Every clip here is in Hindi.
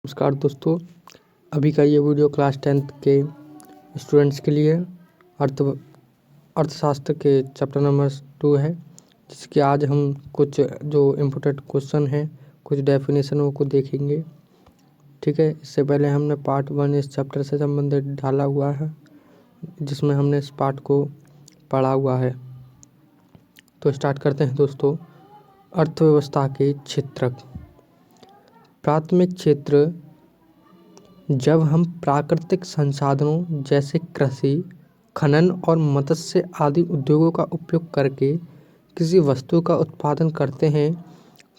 नमस्कार दोस्तों, अभी का ये वीडियो क्लास 10th के स्टूडेंट्स के लिए अर्थशास्त्र के चैप्टर नंबर 2 है, जिसके आज हम कुछ जो इम्पोर्टेंट क्वेश्चन हैं, कुछ डेफिनेशनों को देखेंगे। ठीक है, इससे पहले हमने पार्ट 1 इस चैप्टर से संबंधित डाला हुआ है, जिसमें हमने इस पार्ट को पढ़ा हुआ है। तो स्टार्ट करते हैं दोस्तों। अर्थव्यवस्था के क्षेत्रक। प्राथमिक क्षेत्र जब हम प्राकृतिक संसाधनों जैसे कृषि, खनन और मत्स्य आदि उद्योगों का उपयोग करके किसी वस्तु का उत्पादन करते हैं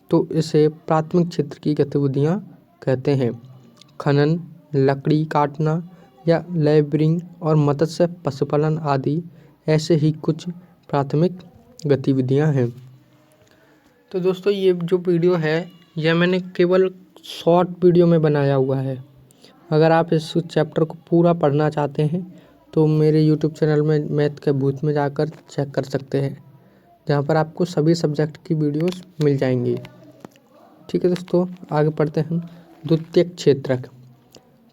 तो इसे प्राथमिक क्षेत्र की गतिविधियां कहते हैं। खनन, लकड़ी काटना या लेबरिंग और मत्स्य पशुपालन आदि ऐसे ही कुछ प्राथमिक गतिविधियां हैं। तो दोस्तों, ये जो वीडियो है यह मैंने केवल शॉर्ट वीडियो में बनाया हुआ है। अगर आप इस चैप्टर को पूरा पढ़ना चाहते हैं तो मेरे यूट्यूब चैनल में मैथ के भूत में जाकर चेक कर सकते हैं, जहाँ पर आपको सभी सब्जेक्ट की वीडियोस मिल जाएंगी। ठीक है दोस्तों, आगे पढ़ते हैं। द्वितीयक क्षेत्रक।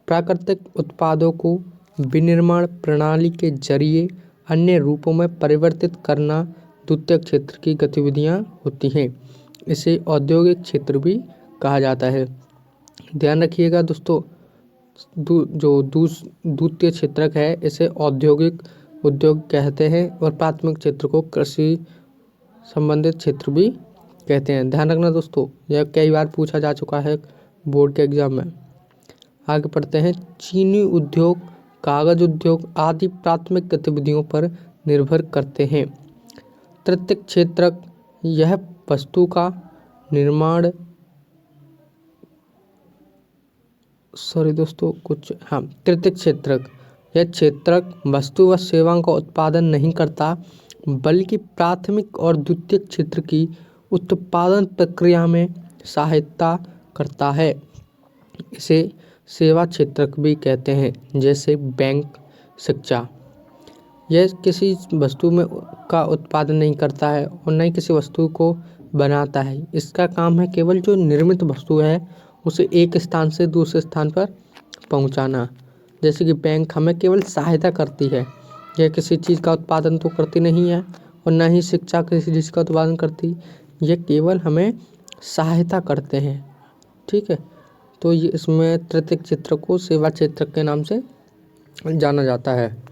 प्राकृतिक उत्पादों को विनिर्माण प्रणाली के जरिए अन्य रूपों में परिवर्तित करना द्वितीयक क्षेत्र की गतिविधियाँ होती हैं। इसे औद्योगिक क्षेत्र भी कहा जाता है। ध्यान रखिएगा दोस्तों, द्वितीय क्षेत्रक है इसे औद्योगिक उद्योग कहते हैं और प्राथमिक क्षेत्र को कृषि संबंधित क्षेत्र भी कहते हैं। ध्यान रखना दोस्तों, यह कई बार पूछा जा चुका है बोर्ड के एग्जाम में। आगे पढ़ते हैं। चीनी उद्योग, कागज उद्योग आदि प्राथमिक गतिविधियों पर निर्भर करते हैं। तृतीयक क्षेत्रक यह वस्तु का निर्माण तृतीयक क्षेत्रक यह क्षेत्रक वस्तु व सेवाओं का उत्पादन नहीं करता, बल्कि प्राथमिक और द्वितीयक क्षेत्र की उत्पादन प्रक्रिया में सहायता करता है। इसे सेवा क्षेत्रक भी कहते हैं, जैसे बैंक, शिक्षा। यह किसी वस्तु में का उत्पादन नहीं करता है और न ही किसी वस्तु को बनाता है। इसका काम है केवल जो निर्मित वस्तु है उसे एक स्थान से दूसरे स्थान पर पहुंचाना। जैसे कि बैंक हमें केवल सहायता करती है, यह किसी चीज़ का उत्पादन तो करती नहीं है, और न ही शिक्षा किसी चीज़ का उत्पादन करती, यह केवल हमें सहायता करते हैं। ठीक है, तो ये इसमें तृतीयक क्षेत्र को सेवा क्षेत्र के नाम से जाना जाता है।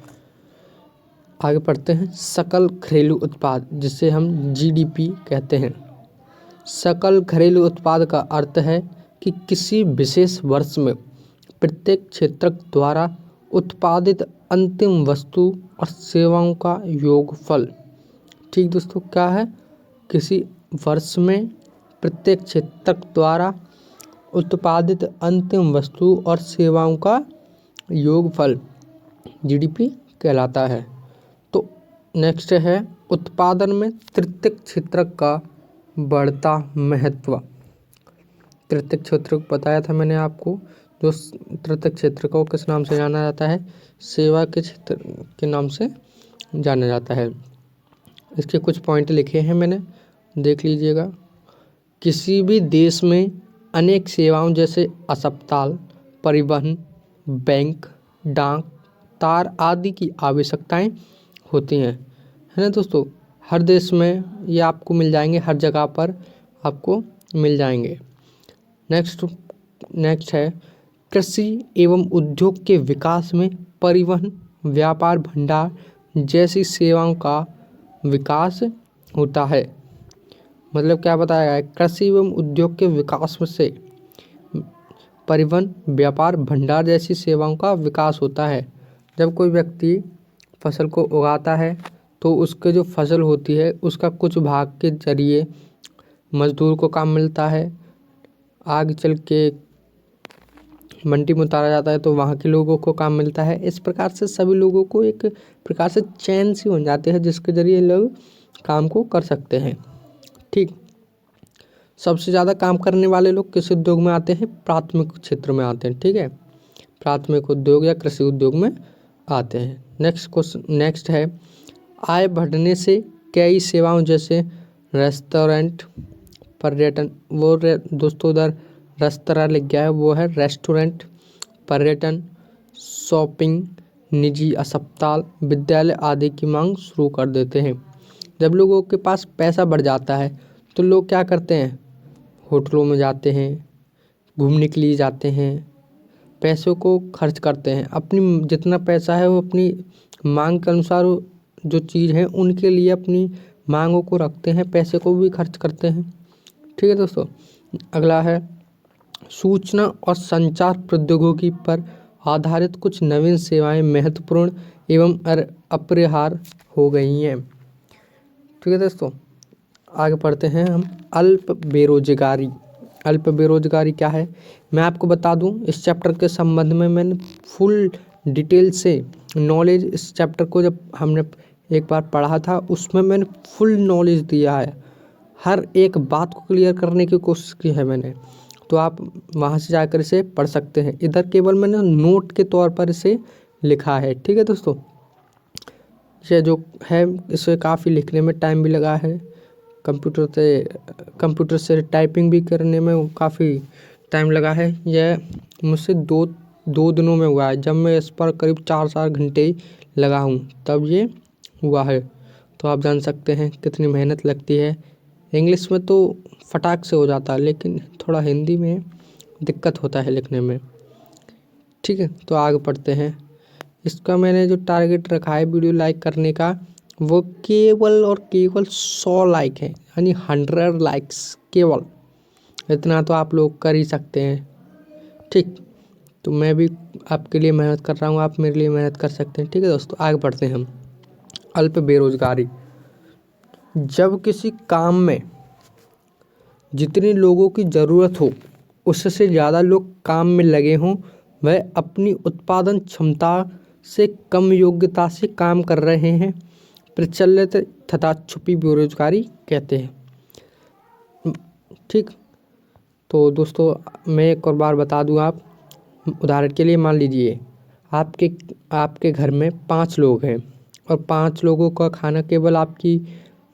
आगे पढ़ते हैं। सकल घरेलू उत्पाद, जिसे हम GDP कहते हैं। सकल घरेलू उत्पाद का अर्थ है कि किसी विशेष वर्ष में प्रत्येक क्षेत्रक द्वारा उत्पादित अंतिम वस्तु और सेवाओं का योगफल। ठीक दोस्तों, क्या है? किसी वर्ष में प्रत्येक क्षेत्रक द्वारा उत्पादित अंतिम वस्तु और सेवाओं का योगफल GDP कहलाता है। तो नेक्स्ट है उत्पादन में तृतीयक क्षेत्रक का बढ़ता महत्व। तृतीयक क्षेत्र बताया था मैंने आपको, जो तृतीयक क्षेत्र को किस नाम से जाना जाता है? सेवा के क्षेत्र के नाम से जाना जाता है। इसके कुछ पॉइंट लिखे हैं मैंने, देख लीजिएगा। किसी भी देश में अनेक सेवाओं जैसे अस्पताल, परिवहन, बैंक, डाक, तार आदि की आवश्यकताएं होती हैं, है ना दोस्तों। हर देश में ये आपको मिल जाएंगे, हर जगह पर आपको मिल जाएंगे। नेक्स्ट है कृषि एवं उद्योग के विकास में परिवहन, व्यापार, भंडार जैसी सेवाओं का विकास होता है। मतलब क्या बताया गया है? कृषि एवं उद्योग के विकास से परिवहन, व्यापार, भंडार जैसी सेवाओं का विकास होता है। जब कोई व्यक्ति फसल को उगाता है तो उसके जो फसल होती है उसका कुछ भाग के जरिए मजदूर को काम मिलता है, आगे चल के मंडी में उतारा जाता है तो वहाँ के लोगों को काम मिलता है। इस प्रकार से सभी लोगों को एक प्रकार से चैन सी बन जाती है, जिसके जरिए लोग काम को कर सकते हैं। ठीक, सबसे ज़्यादा काम करने वाले लोग किस उद्योग में आते हैं? प्राथमिक क्षेत्र में आते हैं। ठीक है, प्राथमिक उद्योग या कृषि उद्योग में आते हैं। नेक्स्ट है आय बढ़ने से कई सेवाओं जैसे रेस्टोरेंट, पर्यटन, दोस्तों उधर रेस्तरां लिख गया है वो है रेस्टोरेंट, पर्यटन, शॉपिंग, निजी अस्पताल, विद्यालय आदि की मांग शुरू कर देते हैं। जब लोगों के पास पैसा बढ़ जाता है तो लोग क्या करते हैं, होटलों में जाते हैं, घूमने के लिए जाते हैं, पैसों को खर्च करते हैं। अपनी जितना पैसा है वो अपनी मांग के अनुसार जो चीज़ है उनके लिए अपनी मांगों को रखते हैं, पैसे को भी खर्च करते हैं। ठीक है दोस्तों। अगला है सूचना और संचार प्रौद्योगिकी पर आधारित कुछ नवीन सेवाएं महत्वपूर्ण एवं अपरिहार्य हो गई हैं। ठीक है दोस्तों, आगे पढ़ते हैं हम। अल्प बेरोजगारी। अल्प बेरोजगारी क्या है, मैं आपको बता दूं, इस चैप्टर के संबंध में मैंने फुल डिटेल से नॉलेज, इस चैप्टर को जब हमने एक बार पढ़ा था उसमें मैंने फुल नॉलेज दिया है, हर एक बात को क्लियर करने की कोशिश की है मैंने। तो आप वहाँ से जाकर इसे पढ़ सकते हैं। इधर केवल मैंने नोट के तौर पर इसे लिखा है। ठीक है दोस्तों, ये जो है इसे काफ़ी लिखने में टाइम भी लगा है, कंप्यूटर से टाइपिंग भी करने में काफ़ी टाइम लगा है। यह मुझसे दो दिनों में हुआ है, जब मैं इस पर करीब 4 घंटे लगा हूँ तब ये हुआ है। तो आप जान सकते हैं कितनी मेहनत लगती है। इंग्लिश में तो फटाक से हो जाता है, लेकिन थोड़ा हिंदी में दिक्कत होता है लिखने में। ठीक है, तो आगे पढ़ते हैं। इसका मैंने जो टारगेट रखा है वीडियो लाइक करने का, वो केवल और केवल 100 लाइक है, यानी 100 लाइक्स केवल। इतना तो आप लोग कर ही सकते हैं। ठीक, तो मैं भी आपके लिए मेहनत कर रहा हूँ, आप मेरे लिए मेहनत कर सकते हैं। ठीक है दोस्तों, आगे बढ़ते हैं हम। अल्प बेरोजगारी। जब किसी काम में जितने लोगों की ज़रूरत हो उससे ज़्यादा लोग काम में लगे हों, वह अपनी उत्पादन क्षमता से कम योग्यता से काम कर रहे हैं, प्रचलित तथा छुपी बेरोजगारी कहते हैं। ठीक, तो दोस्तों मैं एक और बार बता दूं, आप उदाहरण के लिए मान लीजिए आपके घर में 5 लोग हैं और 5 लोगों का खाना केवल आपकी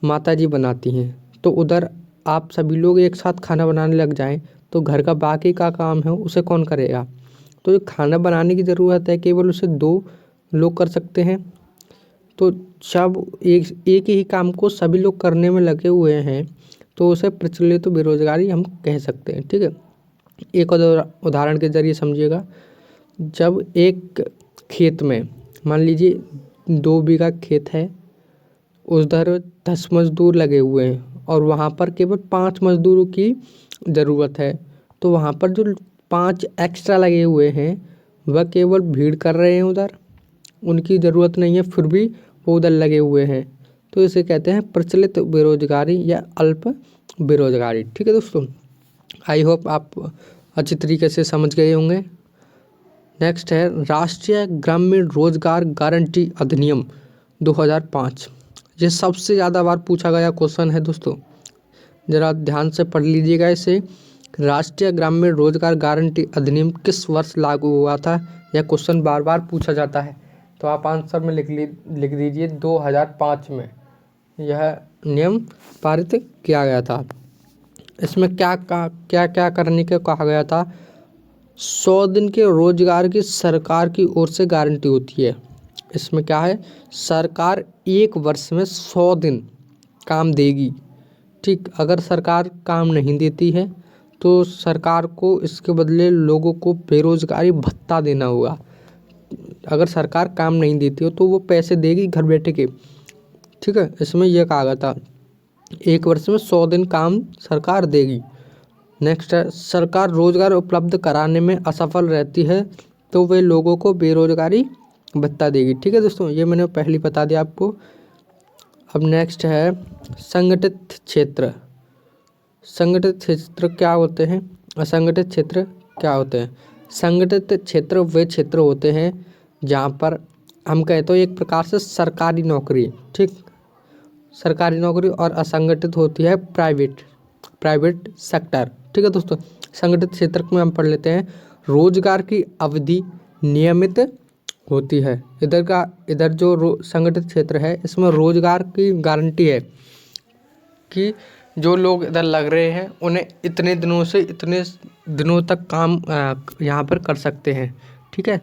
माताजी बनाती हैं। तो उधर आप सभी लोग एक साथ खाना बनाने लग जाएं तो घर का बाकी का काम है उसे कौन करेगा। तो जो खाना बनाने की ज़रूरत है केवल उसे 2 लोग कर सकते हैं। तो जब एक ही काम को सभी लोग करने में लगे हुए हैं तो उसे प्रचलित तो बेरोजगारी हम कह सकते हैं। ठीक है, एक और उदाहरण के ज़रिए समझिएगा। जब एक खेत में मान लीजिए 2 बीघा खेत है, उधर 10 मजदूर लगे हुए हैं और वहाँ पर केवल 5 मजदूरों की ज़रूरत है। तो वहाँ पर जो 5 एक्स्ट्रा लगे हुए हैं वह केवल भीड़ कर रहे हैं, उधर उनकी ज़रूरत नहीं है फिर भी वो उधर लगे हुए हैं। तो इसे कहते हैं प्रचलित बेरोजगारी या अल्प बेरोजगारी। ठीक है दोस्तों, आई होप आप अच्छी तरीके से समझ गए होंगे। नेक्स्ट है राष्ट्रीय ग्रामीण रोजगार गारंटी अधिनियम 2005। ये सबसे ज़्यादा बार पूछा गया क्वेश्चन है दोस्तों, ज़रा ध्यान से पढ़ लीजिएगा इसे। राष्ट्रीय ग्रामीण रोजगार गारंटी अधिनियम किस वर्ष लागू हुआ था, यह क्वेश्चन बार बार पूछा जाता है। तो आप आंसर में लिख दीजिए 2005 में यह नियम पारित किया गया था। इसमें क्या क्या करने के कहा गया था। 100 दिन के रोजगार की सरकार की ओर से गारंटी होती है। इसमें क्या है, सरकार 1 वर्ष में 100 दिन काम देगी। ठीक, अगर सरकार काम नहीं देती है तो सरकार को इसके बदले लोगों को बेरोजगारी भत्ता देना होगा। अगर सरकार काम नहीं देती हो तो वो पैसे देगी घर बैठे के। ठीक है, इसमें यह कहा गया था 1 वर्ष में 100 दिन काम सरकार देगी। नेक्स्ट है सरकार रोजगार उपलब्ध कराने में असफल रहती है तो वे लोगों को बेरोजगारी भत्ता देगी। ठीक है दोस्तों, ये मैंने पहले बता दिया आपको। अब नेक्स्ट है संगठित क्षेत्र। संगठित क्षेत्र क्या होते हैं, असंगठित क्षेत्र क्या होते हैं। संगठित क्षेत्र वे क्षेत्र होते हैं जहाँ पर हम कहते हैं एक प्रकार से सरकारी नौकरी। ठीक, सरकारी नौकरी, और असंगठित होती है प्राइवेट सेक्टर। ठीक है दोस्तों, संगठित क्षेत्र में हम पढ़ लेते हैं रोजगार की अवधि नियमित होती है। इधर जो संगठित क्षेत्र है इसमें रोजगार की गारंटी है कि जो लोग इधर लग रहे हैं उन्हें इतने दिनों से इतने दिनों तक काम यहाँ पर कर सकते हैं। ठीक है,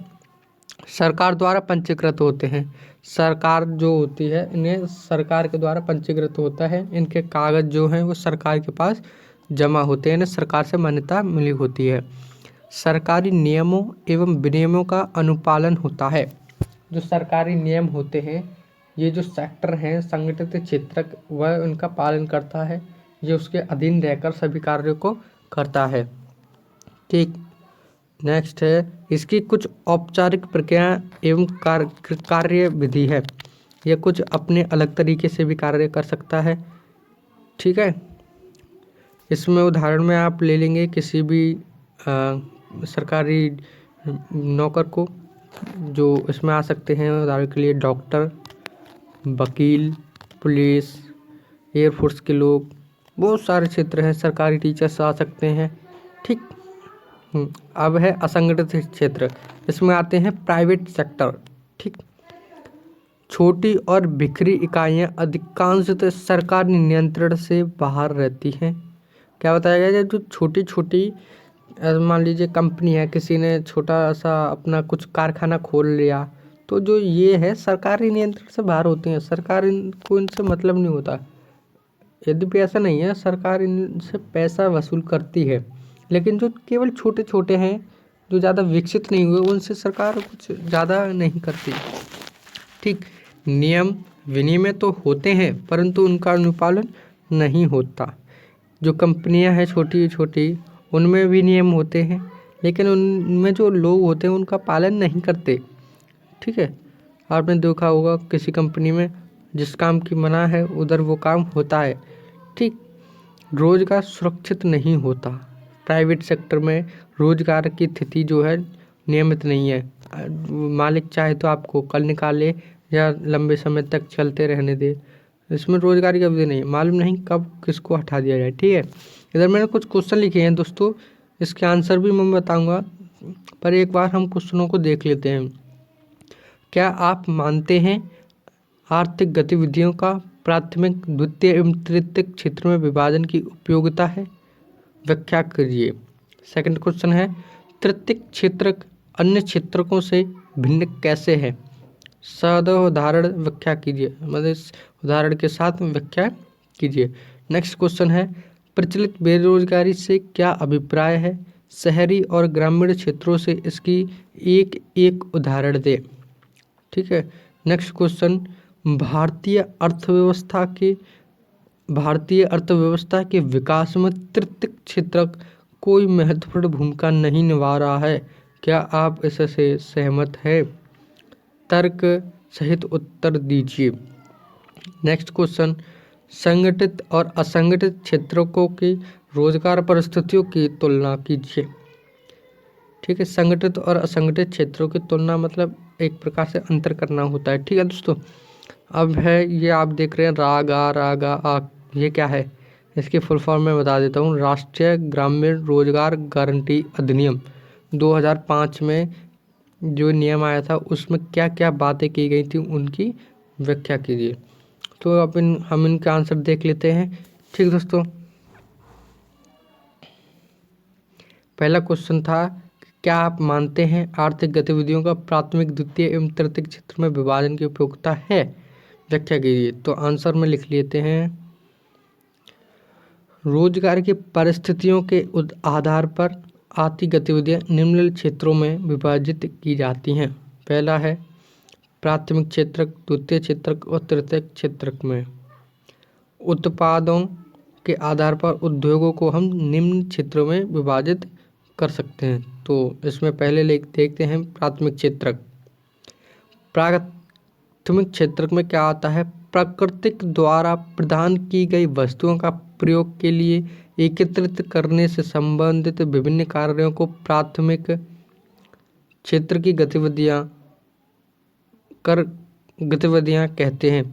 सरकार द्वारा पंजीकृत होते हैं। सरकार जो होती है इन्हें सरकार के द्वारा पंजीकृत होता है, इनके कागज जो हैं वो सरकार के पास जमा होते हैं, इन्हें सरकार से मान्यता मिली होती है। सरकारी नियमों एवं विनियमों का अनुपालन होता है। जो सरकारी नियम होते हैं, ये जो सेक्टर हैं संगठित क्षेत्रक, वह उनका पालन करता है, ये उसके अधीन रहकर सभी कार्यों को करता है। ठीक, नेक्स्ट है इसकी कुछ औपचारिक प्रक्रिया एवं कार्य विधि है। यह कुछ अपने अलग तरीके से भी कार्य कर सकता है। ठीक है, इसमें उदाहरण में आप ले लेंगे किसी भी सरकारी नौकर को, जो इसमें आ सकते हैं। उदाहरण के लिए डॉक्टर, वकील, पुलिस, एयरफोर्स के लोग, बहुत सारे क्षेत्र हैं। सरकारी टीचर्स आ सकते हैं। ठीक, अब है असंगठित क्षेत्र, इसमें आते हैं प्राइवेट सेक्टर। ठीक, छोटी और बिखरी इकाइयां अधिकांशतः सरकार नियंत्रण से बाहर रहती हैं। क्या बताया गया, जो छोटी छोटी मान लीजिए कंपनी है, किसी ने छोटा सा अपना कुछ कारखाना खोल लिया, तो जो ये है सरकारी नियंत्रण से बाहर होती हैं। सरकार को इनसे मतलब नहीं होता। यद्यपि ऐसा नहीं है, सरकार इनसे पैसा वसूल करती है, लेकिन जो केवल छोटे छोटे हैं, जो ज़्यादा विकसित नहीं हुए, उनसे सरकार कुछ ज़्यादा नहीं करती। ठीक, नियम विनियम तो होते हैं परंतु उनका अनुपालन नहीं होता। जो कंपनियां हैं छोटी छोटी, उनमें भी नियम होते हैं, लेकिन उनमें जो लोग होते हैं उनका पालन नहीं करते। ठीक है, आपने देखा होगा किसी कंपनी में जिस काम की मना है उधर वो काम होता है। ठीक, रोजगार सुरक्षित नहीं होता। प्राइवेट सेक्टर में रोजगार की स्थिति जो है नियमित नहीं है। मालिक चाहे तो आपको कल निकाले या लंबे समय तक चलते रहने दे। इसमें रोजगार की अवधि नहीं है, मालूम नहीं कब किसको हटा दिया जाए। ठीक है, इधर मैंने कुछ क्वेश्चन लिखे हैं दोस्तों, इसके आंसर भी मैं बताऊंगा, पर एक बार हम क्वेश्चनों को देख लेते हैं। क्या आप मानते हैं आर्थिक गतिविधियों का प्राथमिक, द्वितीय एवं तृतीय क्षेत्र में विभाजन की उपयोगिता है? व्याख्या करिए। सेकंड क्वेश्चन है, तृतीय क्षेत्र अन्य क्षेत्रकों से भिन्न कैसे है? उदाहरण व्याख्या कीजिए, मतलब इस उदाहरण के साथ व्याख्या कीजिए। नेक्स्ट क्वेश्चन है, प्रचलित बेरोजगारी से क्या अभिप्राय है? शहरी और ग्रामीण क्षेत्रों से इसकी एक एक उदाहरण दे। ठीक है, नेक्स्ट क्वेश्चन, भारतीय अर्थव्यवस्था के विकास में तृतीय क्षेत्र कोई महत्वपूर्ण भूमिका नहीं निभा रहा है, क्या आप इससे सहमत हैं? तर्क सहित उत्तर दीजिए। नेक्स्ट क्वेश्चन, संगठित और असंगठित क्षेत्रों की रोजगार परिस्थितियों की तुलना कीजिए। ठीक है, संगठित और असंगठित क्षेत्रों की तुलना मतलब एक प्रकार से अंतर करना होता है। ठीक है दोस्तों, अब है ये आप देख रहे हैं रागा आ, ये क्या है? इसकी फुल फॉर्म में बता देता हूँ। राष्ट्रीय ग्रामीण रोजगार गारंटी अधिनियम 2005 में जो नियम आया था उसमें क्या क्या बातें की गई थी उनकी व्याख्या कीजिए। तो अब हम इनका आंसर देख लेते हैं। ठीक दोस्तों, पहला क्वेश्चन था, क्या आप मानते हैं आर्थिक गतिविधियों का प्राथमिक, द्वितीय एवं तृतीय क्षेत्र में विभाजन की उपयोगिता है? व्याख्या कीजिए। तो आंसर में लिख लेते हैं, रोजगार की परिस्थितियों के आधार पर आर्थिक गतिविधियां निम्नलिखित क्षेत्रों में विभाजित की जाती हैं। पहला है प्राथमिक क्षेत्र, द्वितीय क्षेत्र और तृतीय क्षेत्र में। उत्पादों के आधार पर उद्योगों को हम निम्न क्षेत्रों में विभाजित कर सकते हैं। तो इसमें पहले देखते हैं प्राथमिक क्षेत्र। प्राथमिक क्षेत्र में क्या आता है? प्रकृति द्वारा प्रदान की गई वस्तुओं का प्रयोग के लिए एकत्रित करने से संबंधित विभिन्न कार्यों को प्राथमिक क्षेत्र की गतिविधियां कहते हैं।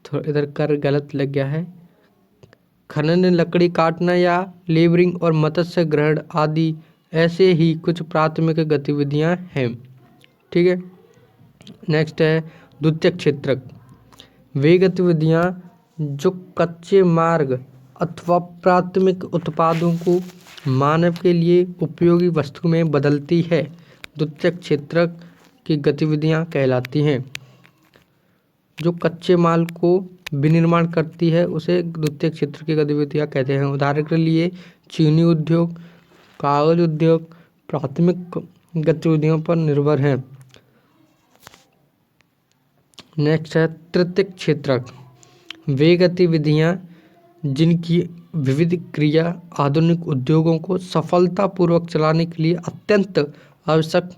तो इधर कर गलत लग गया है। खनन, लकड़ी काटना या लेबरिंग और मत्स्य ग्रहण आदि ऐसे ही कुछ प्राथमिक गतिविधियां हैं। ठीक है, नेक्स्ट है द्वितीय क्षेत्र। वे गतिविधियां जो कच्चे मार्ग अथवा प्राथमिक उत्पादों को मानव के लिए उपयोगी वस्तु में बदलती है, द्वितीयक क्षेत्रक की गतिविधियां कहलाती हैं। जो कच्चे माल को विनिर्माण करती है उसे द्वितीयक क्षेत्र की गतिविधियां कहते हैं। उदाहरण के लिए चीनी उद्योग, कागज उद्योग प्राथमिक गतिविधियों पर निर्भर हैं। नेक्स्ट है तृतीयक क्षेत्रक। वे गतिविधियां जिनकी विविध क्रिया आधुनिक उद्योगों को सफलतापूर्वक चलाने के लिए अत्यंत आवश्यक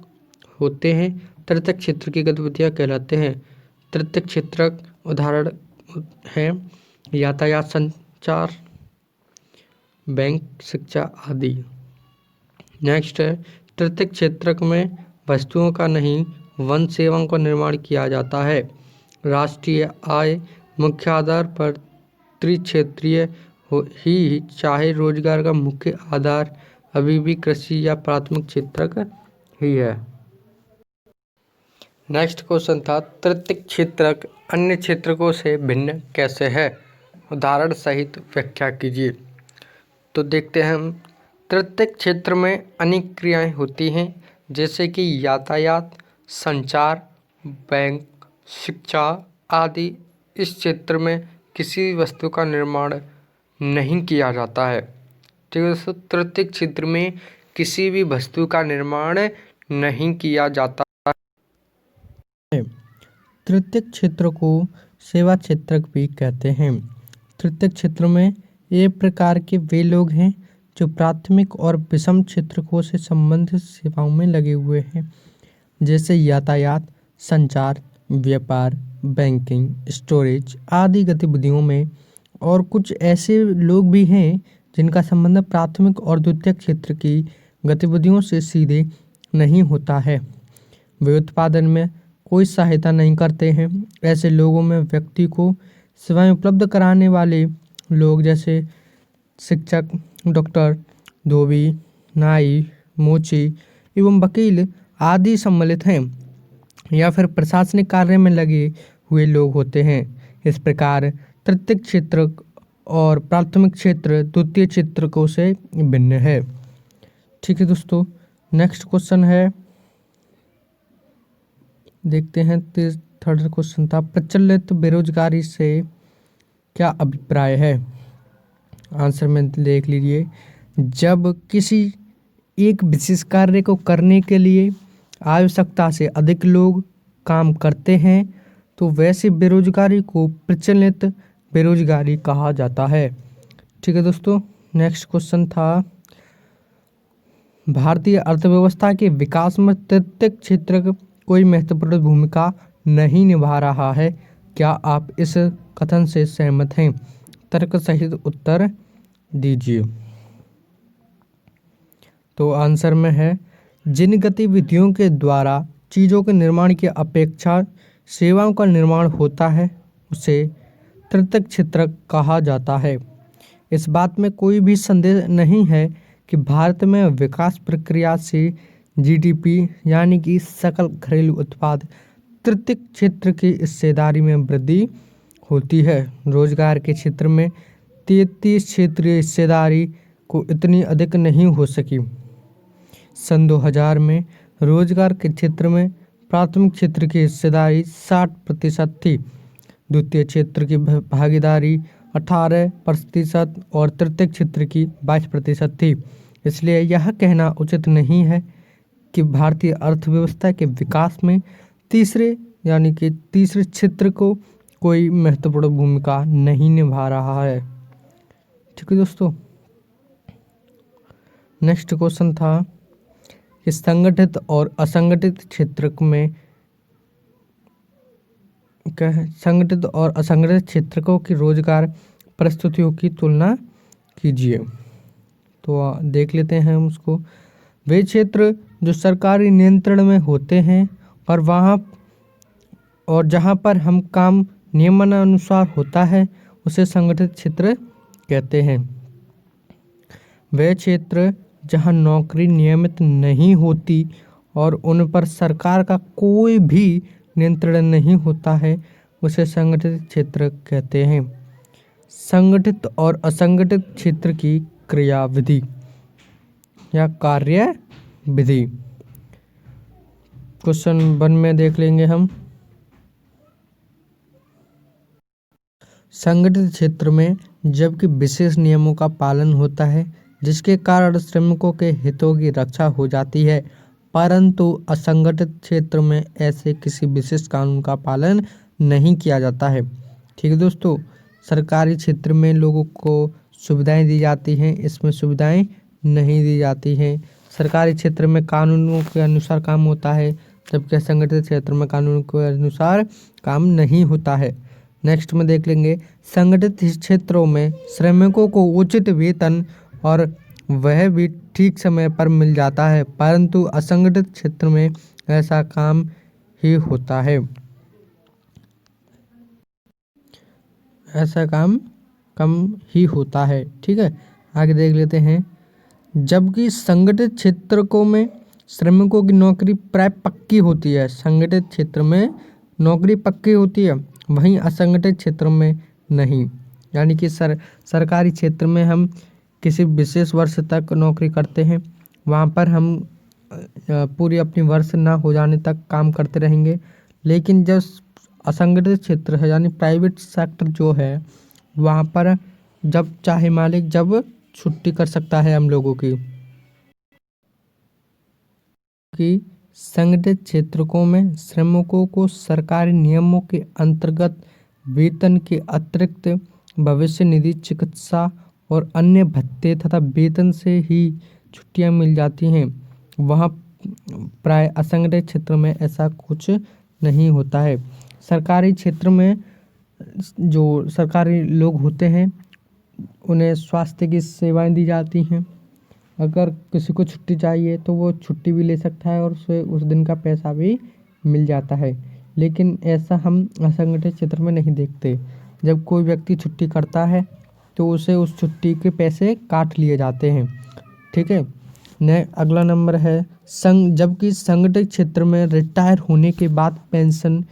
होते हैं, तृतीयक क्षेत्र की गतिविधियां कहलाते हैं। तृतीयक क्षेत्रक उदाहरण हैं यातायात, संचार, बैंक, शिक्षा आदि। नेक्स्ट है तृतीयक क्षेत्रक में वस्तुओं का नहीं वन सेवाओं का निर्माण किया जाता है। राष्ट्रीय आय मुख्य आधार पर त्रिक्षेत्रीय ही चाहे रोजगार का मुख्य आधार अभी भी कृषि या प्राथमिक क्षेत्रक ही है। नेक्स्ट क्वेश्चन था तृतीयक क्षेत्रक अन्य क्षेत्रकों से भिन्न कैसे है, उदाहरण सहित व्याख्या कीजिए। तो देखते हैं हम। तृतीयक क्षेत्र में अनेक क्रियाएं होती हैं जैसे कि यातायात, संचार, बैंक, शिक्षा आदि। इस क्षेत्र में किसी भी वस्तु का निर्माण नहीं किया जाता है। ठीक है दोस्तों, तृतीयक क्षेत्र में किसी भी वस्तु का निर्माण नहीं किया जाता है। तृतीयक क्षेत्र को सेवा क्षेत्रक भी कहते हैं। तृतीयक क्षेत्र में एक प्रकार के वे लोग हैं जो प्राथमिक और विषम क्षेत्रकों से संबंधित सेवाओं में लगे हुए हैं, जैसे यातायात, संचार, व्यापार, बैंकिंग, स्टोरेज आदि गतिविधियों में। और कुछ ऐसे लोग भी हैं जिनका संबंध प्राथमिक और द्वितीयक क्षेत्र की गतिविधियों से सीधे नहीं होता है। वे उत्पादन में कोई सहायता नहीं करते हैं। ऐसे लोगों में व्यक्ति को सेवाएं उपलब्ध कराने वाले लोग जैसे शिक्षक, डॉक्टर, धोबी, नाई, मोची एवं वकील आदि सम्मिलित हैं, या फिर प्रशासनिक कार्य में लगे हुए लोग होते हैं। इस प्रकार तृतीयक क्षेत्र और प्राथमिक क्षेत्र द्वितीय क्षेत्रकों से भिन्न है। ठीक है दोस्तों, नेक्स्ट क्वेश्चन है, देखते हैं। थर्ड क्वेश्चन था प्रचलित बेरोजगारी से क्या अभिप्राय है। आंसर में देख लीजिए। जब किसी एक विशेष कार्य को करने के लिए आवश्यकता से अधिक लोग काम करते हैं तो वैसे बेरोजगारी को प्रचलित बेरोजगारी कहा जाता है। ठीक है दोस्तों, नेक्स्ट क्वेश्चन था भारतीय अर्थव्यवस्था के विकास में तृतीयक क्षेत्र कोई महत्वपूर्ण भूमिका नहीं निभा रहा है। क्या आप इस कथन से सहमत हैं? तर्क सहित उत्तर दीजिए। तो आंसर में है जिन गतिविधियों के द्वारा चीज़ों के निर्माण की अपेक्षा सेवाओं का निर्माण होता है उसे तृतीयक क्षेत्र कहा जाता है। इस बात में कोई भी संदेह नहीं है कि भारत में विकास प्रक्रिया से जीडीपी यानी कि सकल घरेलू उत्पाद तृतीयक क्षेत्र की हिस्सेदारी में वृद्धि होती है। रोजगार के क्षेत्र में 33 क्षेत्रीय हिस्सेदारी को इतनी अधिक नहीं हो सकी। सन 2000 में रोजगार के क्षेत्र में प्राथमिक क्षेत्र की हिस्सेदारी 60% थी, द्वितीय क्षेत्र की भागीदारी 18% और तृतीय क्षेत्र की 22% थी। इसलिए यह कहना उचित नहीं है कि भारतीय अर्थव्यवस्था के विकास में तीसरे क्षेत्र को कोई महत्वपूर्ण भूमिका नहीं निभा रहा है। ठीक है दोस्तों, नेक्स्ट क्वेश्चन था कि संगठित और असंगठित क्षेत्र में संगठित और असंगठित क्षेत्रकों की रोजगार परिस्थितियों की तुलना कीजिए। तो देख लेते हैं हम उसको। वे क्षेत्र जो सरकारी नियंत्रण में होते हैं और जहां पर हम काम नियमानुसार होता है उसे संगठित क्षेत्र कहते हैं। वे क्षेत्र जहां नौकरी नियमित नहीं होती और उन पर सरकार का कोई भी नियंत्रण नहीं होता है उसे संगठित क्षेत्र कहते हैं। संगठित और असंगठित क्षेत्र की क्रियाविधि या कार्य विधि। क्वेश्चन 1 में देख लेंगे हम। संगठित क्षेत्र में जबकि विशेष नियमों का पालन होता है जिसके कारण श्रमिकों के हितों की रक्षा हो जाती है, परंतु असंगठित क्षेत्र में ऐसे किसी विशेष कानून का पालन नहीं किया जाता है। ठीक है दोस्तों, सरकारी क्षेत्र में लोगों को सुविधाएं दी जाती हैं, इसमें सुविधाएं नहीं दी जाती हैं। सरकारी क्षेत्र में कानूनों के अनुसार काम होता है जबकि असंगठित क्षेत्र में कानूनों के अनुसार काम नहीं होता है। नेक्स्ट में देख लेंगे, संगठित क्षेत्रों में श्रमिकों को उचित वेतन और वह भी ठीक समय पर मिल जाता है, परंतु असंगठित क्षेत्र में ऐसा काम ही होता है, ऐसा काम कम ही होता है। ठीक है, आगे देख लेते हैं। जबकि संगठित क्षेत्रों में श्रमिकों की नौकरी प्राय पक्की होती है, संगठित क्षेत्र में नौकरी पक्की होती है, वहीं असंगठित क्षेत्र में नहीं। यानी कि सरकारी क्षेत्र में हम किसी विशेष वर्ष तक नौकरी करते हैं, वहाँ पर हम पूरी अपनी वर्ष ना हो जाने तक काम करते रहेंगे। लेकिन जब असंगठित क्षेत्र है यानी प्राइवेट सेक्टर जो है, वहाँ पर जब चाहे मालिक जब छुट्टी कर सकता है हम लोगों की। कि संगठित क्षेत्रों में श्रमिकों को सरकारी नियमों के अंतर्गत वेतन के अतिरिक्त भविष्य निधि, चिकित्सा और अन्य भत्ते तथा वेतन से ही छुट्टियां मिल जाती हैं। वहाँ प्राय असंगठित क्षेत्र में ऐसा कुछ नहीं होता है। सरकारी क्षेत्र में जो सरकारी लोग होते हैं उन्हें स्वास्थ्य की सेवाएं दी जाती हैं। अगर किसी को छुट्टी चाहिए तो वो छुट्टी भी ले सकता है और उसे उस दिन का पैसा भी मिल जाता है। लेकिन ऐसा हम असंगठित क्षेत्र में नहीं देखते। जब कोई व्यक्ति छुट्टी करता है तो उसे उस छुट्टी के पैसे काट लिए जाते हैं। ठीक है, अगला नंबर है जबकि संगठित क्षेत्र में रिटायर होने के बाद पेंशन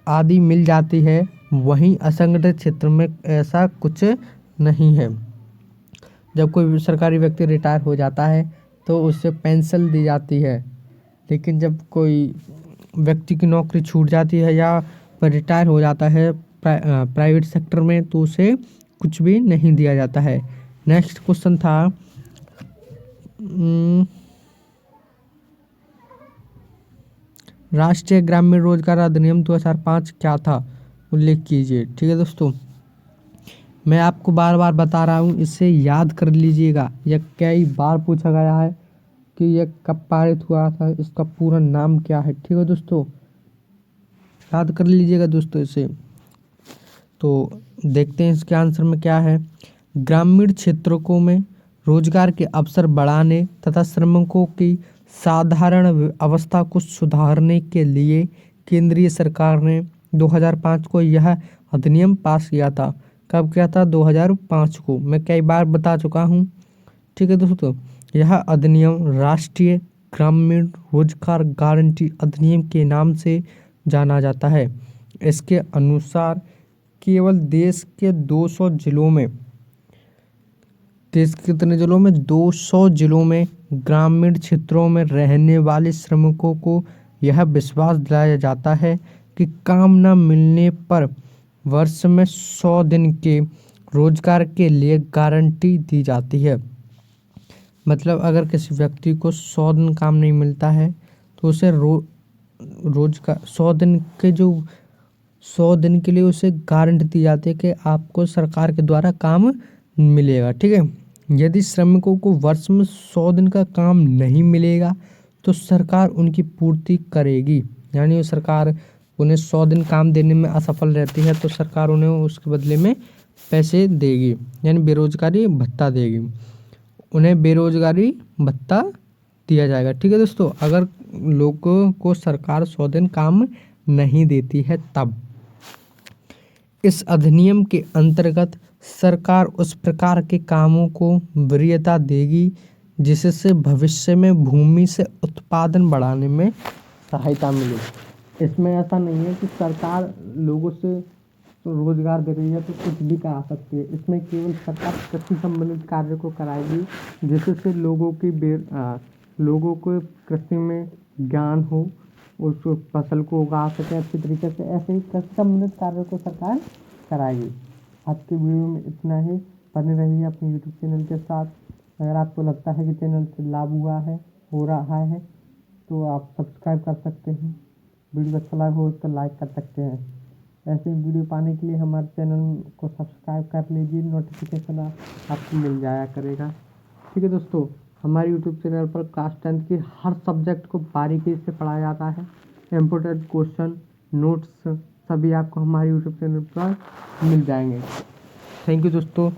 आदि मिल जाती है, वहीं असंगठित क्षेत्र में ऐसा कुछ नहीं है। जब कोई सरकारी व्यक्ति रिटायर हो जाता है तो उससे पेंशन दी जाती है, लेकिन जब कोई व्यक्ति की नौकरी छूट जाती है या रिटायर हो जाता है प्राइवेट सेक्टर में तो उसे कुछ भी नहीं दिया जाता है। नेक्स्ट क्वेश्चन था राष्ट्रीय ग्रामीण रोजगार अधिनियम 2005 क्या था, उल्लेख कीजिए। ठीक है दोस्तों, मैं आपको बार बार बता रहा हूँ, इसे याद कर लीजिएगा। यह कई बार पूछा गया है कि यह कब पारित हुआ था, इसका पूरा नाम क्या है। ठीक है दोस्तों, याद कर लीजिएगा दोस्तों इसे। तो देखते हैं इसके आंसर में क्या है। ग्रामीण क्षेत्रों में रोजगार के अवसर बढ़ाने तथा श्रमिकों की साधारण अवस्था को सुधारने के लिए केंद्रीय सरकार ने 2005 को यह अधिनियम पास किया था। कब किया था? 2005 को। मैं कई बार बता चुका हूँ। ठीक है दोस्तों, यह अधिनियम राष्ट्रीय ग्रामीण रोजगार गारंटी अधिनियम के नाम से जाना जाता है। इसके अनुसार केवल देश के 200 जिलों में, देश के कितने जिलों में? 200 जिलों में ग्रामीण क्षेत्रों में रहने वाले श्रमिकों को यह विश्वास दिलाया जाता है कि काम न मिलने पर वर्ष में 100 दिन के रोजगार के लिए गारंटी दी जाती है। मतलब अगर किसी व्यक्ति को 100 दिन काम नहीं मिलता है तो उसे रोजगार 100 दिन के जो 100 दिन के लिए उसे गारंटी दी जाती है कि आपको सरकार के द्वारा काम मिलेगा। ठीक है, यदि श्रमिकों को वर्ष में 100 दिन का काम नहीं मिलेगा तो सरकार उनकी पूर्ति करेगी। यानी सरकार उन्हें 100 दिन काम देने में असफल रहती है तो सरकार उन्हें उसके बदले में पैसे देगी, यानी बेरोजगारी भत्ता देगी। उन्हें बेरोजगारी भत्ता दिया जाएगा। ठीक है दोस्तों, अगर लोगों को सरकार 100 दिन काम नहीं देती है तब। इस अधिनियम के अंतर्गत सरकार उस प्रकार के कामों को वरीयता देगी जिससे भविष्य में भूमि से उत्पादन बढ़ाने में सहायता मिले। इसमें ऐसा नहीं है कि सरकार लोगों से रोजगार दे रही है तो कुछ भी करा सकती है। इसमें केवल सरकार कृषि संबंधित कार्य को कराएगी जिससे लोगों को कृषि में ज्ञान हो, उस फसल को उगा सके अच्छी तरीके से। ऐसे ही कृषि संबंधित कार्यों को सरकार कराएगी। आज के वीडियो में इतना ही। बने रहिए अपने यूट्यूब चैनल के साथ। अगर आपको लगता है कि चैनल से लाभ हो रहा है तो आप सब्सक्राइब कर सकते हैं। वीडियो अच्छा लगा हो तो लाइक कर सकते हैं। ऐसे ही वीडियो पाने के लिए हमारे चैनल को सब्सक्राइब कर लीजिए, नोटिफिकेशन आपको मिल जाया करेगा। ठीक है दोस्तों, हमारे यूट्यूब चैनल पर क्लास 10 के हर सब्जेक्ट को बारीकी से पढ़ाया जाता है। इम्पोर्टेंट क्वेश्चन, नोट्स सभी आपको हमारे यूट्यूब चैनल पर मिल जाएंगे। थैंक यू दोस्तों।